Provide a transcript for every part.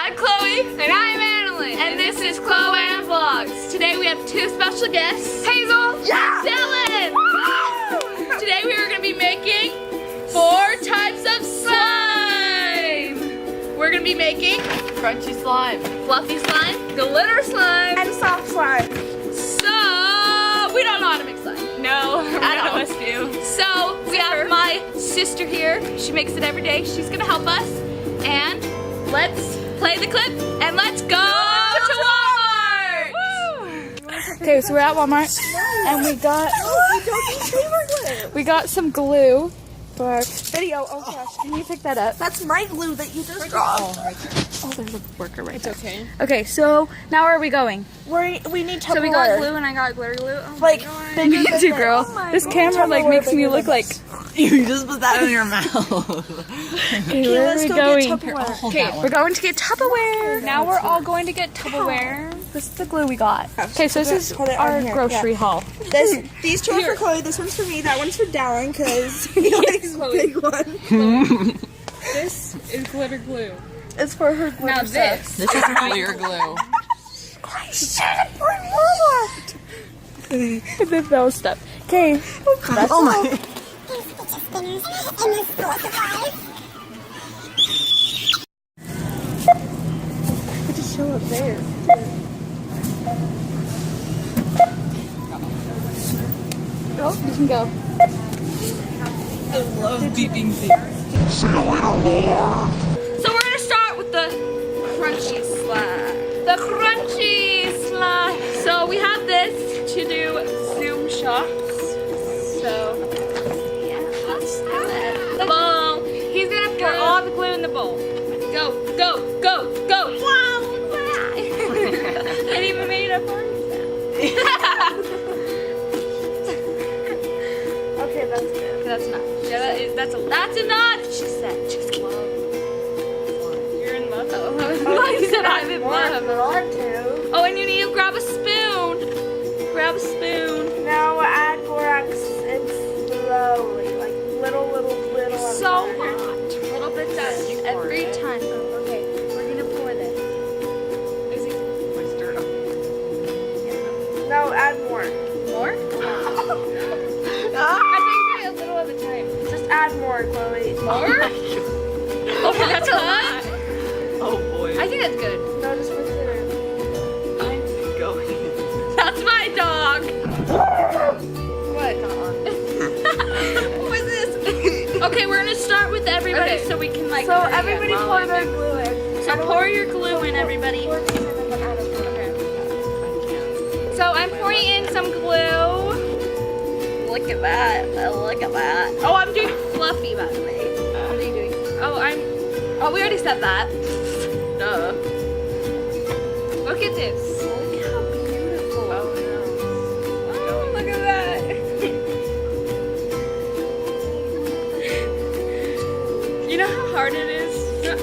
I'm Chloe. And I'm Annalyn. And this is Chloe and Vlogs. Today we have two special guests, Hazel and Dylan. Today we are going to be making 4 types of slime. We're going to be making Crunchy slime. fluffy slime, glitter slime, And soft slime. so we don't know how to make slime. No, At none all. of us do. So we have my sister here. She makes it every day. She's gonna help us. And let's play the clip and let's go to Walmart. Okay, so we're at Walmart and we got some glue for video. Oh gosh, can you pick that up? That's my glue that you just dropped. Oh, there's a worker right there. Okay. Okay, so now where are we going? We need Tupperware. So we got glue and I got glitter glue. Oh Like, bigger me than too, that. girl. Oh my This God. camera like Tupperware makes me bigger look than like. You just put that in your mouth. Okay, where are let's we go going? get Tupperware. Okay, we're going to get Tupperware. Now we're all going to get Tupperware. This is the glue we got. Okay, so this is Put it on our here, grocery haul. These two are for Chloe. This one's for me. That one's for Dallin because he likes the big one. This is glitter glue. It's for her glitter Now stuff. this. This is clear glue. And then those stuff. Okay. Oh my. Just show up there. Oh, you can go. I love beeping things. So we're gonna start with the crunchy slime. The crunchy slime. So we have this to do zoom shots. So yeah, let's do it. The bowl. He's gonna pour all the glue in the bowl. Go, go, go, go. It even made a party sound. Okay, that's good. That's enough. Yeah, that's enough. She said. Just keep. You're in love. Oh, he said I'm in love. More too. Oh, and you need to grab a spoon. Grab a spoon. Now we'll add borax and slowly, like little. So hot. Little bits at every time. Okay, we're gonna pour this. No, add more. More? I think a little at a time. Just add more, Chloe. More? Okay, that's a lot. Oh boy. I think that's good. No, just mix it in. I'm going. That's my dog. What? What was this? Okay, we're gonna start with everybody Okay. so we can like. So everybody pour their glue in. So pour your glue in, everybody. Pour this in and then add it. So I'm pouring in some glue. Look at that. Look at that. Oh, I'm doing fluffy, by the way. What are you doing? Oh, we already said that. Duh. Look at this. Look how beautiful. Oh, look at that. You know how hard it is?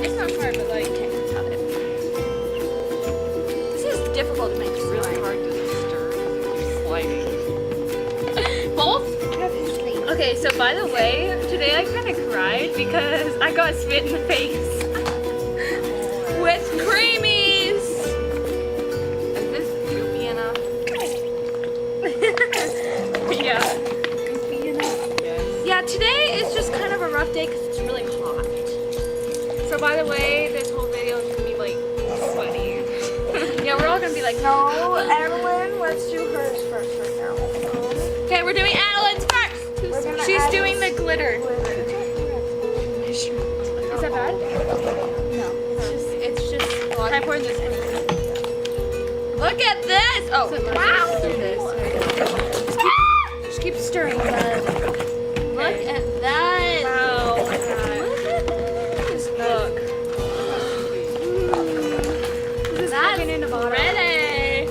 It's not hard, but like, okay, got it. This is difficult to make. It's really hard to stir. You're sliding. Both? Okay, so by the way, today I kind of cried because I got spit in the face with creamies. Is this goopy enough? Yeah. Goofy enough. Yes. Yeah, today is just kind of a rough day because it's really hot. So by the way, this whole video is gonna be like sweaty. Yeah, we're all gonna be like, No, Evelyn, let's do hers first right now. okay, we're doing Adeline's first. We're gonna She's add doing the glitter. Is Is that bad? No. It's just. Try pouring this in. Look at this! Oh, wow! Just keep stirring that. Look at that! Wow! Look at this! Look. This is looking in the bottle. Ready!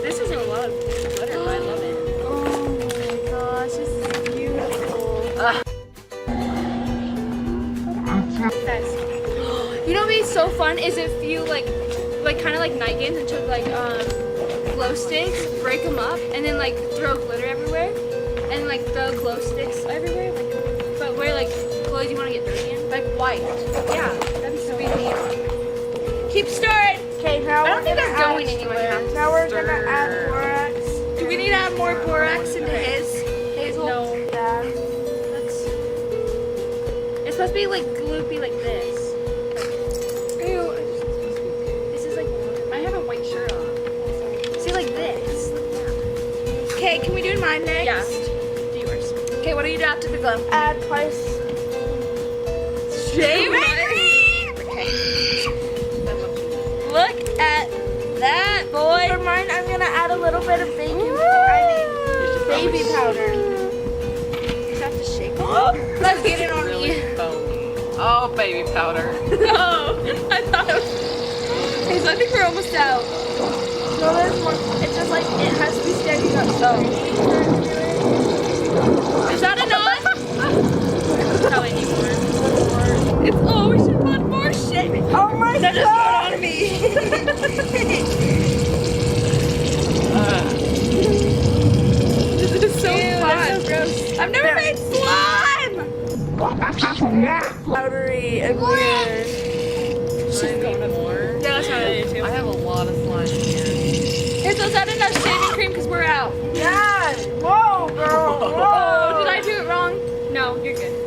This is a lot of glitter, but I love it. Oh my gosh, this is beautiful. That's, you know what'd be so fun is if you like kind of like night games and took like glow sticks, break them up, and then like throw glitter everywhere, and like throw glow sticks everywhere. Like, but where like clothes you want to get dirty in, like white. Yeah, that'd be so neat. Keep stirring. Okay, now I we're don't think gonna that's add, going anywhere. now we're gonna add borax. Do we need to add more borax into his? Hazel? No. Yeah. It's supposed to be like gloopy like this. Ew. This is like, I have a white shirt on. see like this. Okay, can we do mine next? Yeah. Do yours. Okay, what do you do after the glue? Add twice. Shave it. Look at that, boy. For mine, I'm gonna add a little bit of baby powder. You have to shake it. Let's get it on Really you. foamy. Oh, baby powder. No, I thought it was. I think we're almost out. No, there's more. It's just like it has to be standing up. So. Is that enough? Probably need more. It's, oh, we should put more shaving. Oh my That just god! got on me. This is so fun. That's so gross. I've never made slime. Powdery and weird. She's going more. Yeah, that's what I do too. I have a lot of slime in here. Hey, so is that enough shaving cream? Because we're out. Yeah! Whoa, girl! Whoa! Oh, did I do it wrong? No, you're good.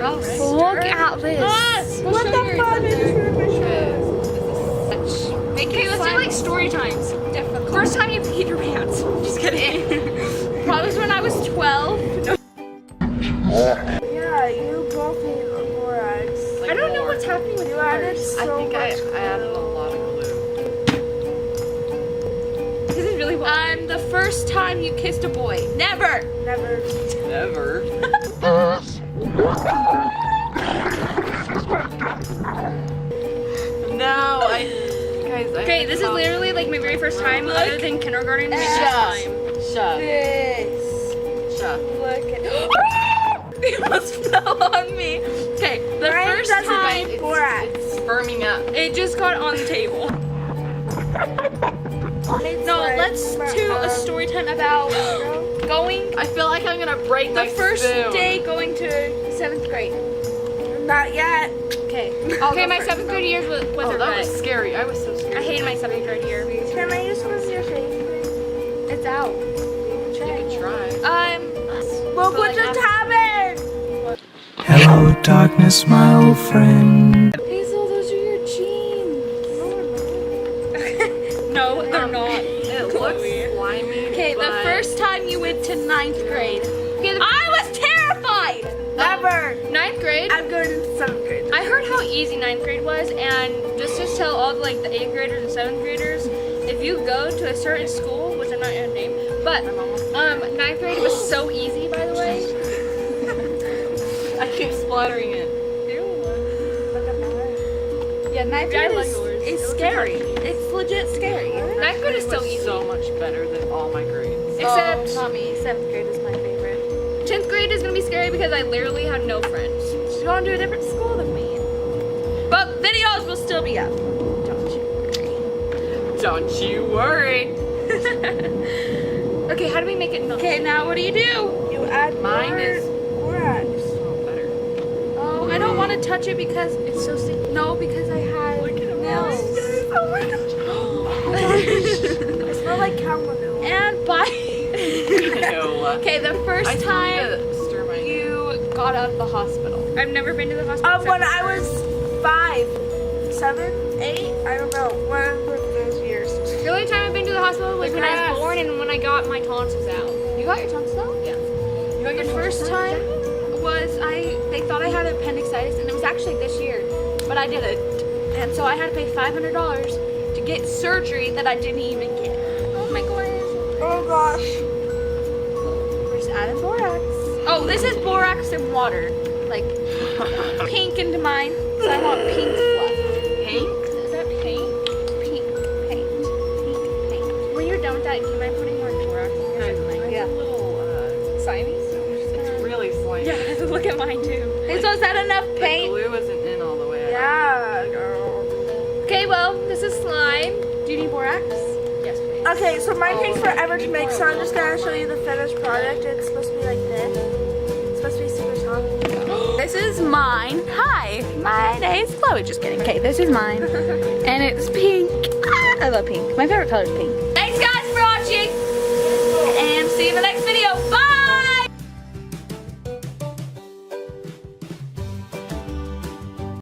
Look at this. What the fuck? Okay, let's do like story times. Difficult. First time you peed your pants. Just kidding. Probably was when I was 12. No. Yeah, you both need borax. Like I don't know more. what's happening with You added yours. I so think much. I added a lot of glue. This is really well. The first time you kissed a boy. Never. Never. Never. No, guys. Okay, this is literally like my very first time other than kindergarten. Maybe this time. Shut. This. Shut. Look at It almost fell on me. Okay, the Mine first doesn't time make borax. It's firming up. it just got on the table. No, let's do a story time about going I feel like I'm gonna break the my first spoon. day going to 7th grade. Not yet. Okay. I'll Okay, go my first. 7th grade year was Oh, a that wreck. was scary. I was so scared. I hated my 7th grade year. Can I use one of your shaving? It's out. You can try. Look what just happened! Hello, darkness, my old friend. Hazel, those are your jeans. No, they're not. It looks slimy. Okay, the but- first time you went to 9th grade. Okay, I was terrified. Never! 9th grade. I'm going to 7th grade. I heard how easy 9th grade was, and just to tell all the 8th graders and 7th graders, if you go to a certain school, which I'm not gonna name, but 9th grade was so easy, by the way. I keep splattering it. Yeah, 9th grade is scary. It's legit scary. 9th grade is still easy. So much better than all my grades. Except not me. 7th grade is my favorite. 10th grade is gonna be scary because I literally had no friends. She's going to a different school than me. But videos will still be up. Don't you worry. Okay, how do we make it? Okay, now what do? You add Mine more is- borax. Oh, better. Oh, I don't want to touch it because it's so sticky. No, because I had nails. Oh my gosh. I smell like cow manure. And bye. Ew. Okay, the first I time still need to stir my you got out of the hospital. I've never been to the hospital. When I was 5, 7, 8, I don't know. One of those years. The only time I've been to the hospital was when I Yes. was born and when I got my tonsils out. You got your tonsils out? Yeah. You got your first time was they thought I had appendicitis and it was actually this year, but I didn't. And so I had to pay $500 to get surgery that I didn't even get. Oh my gosh. Oh gosh. We're just adding borax. Oh, this is borax and water. Like pink into mine. So I want pink fluff. Pink? Is that paint? Pink paint. Pink paint. When you're done with that, do you mind putting more borax in your resume? Yeah. A little, Slimy? it's really slimy. Yeah, look at mine too. Hey, so is that enough The paint? glue isn't in all the way. Yeah, girl. Okay, well, this is slime. Do you need borax? Yes, please. Okay, so mine takes forever to make, so I'm just gonna show you the finished product. It's supposed to be like this. It's supposed to be super soft. This is mine. Hi, my name's Chloe. Just kidding. Okay, this is mine. And it's pink. Ah, I love pink. My favorite color is pink.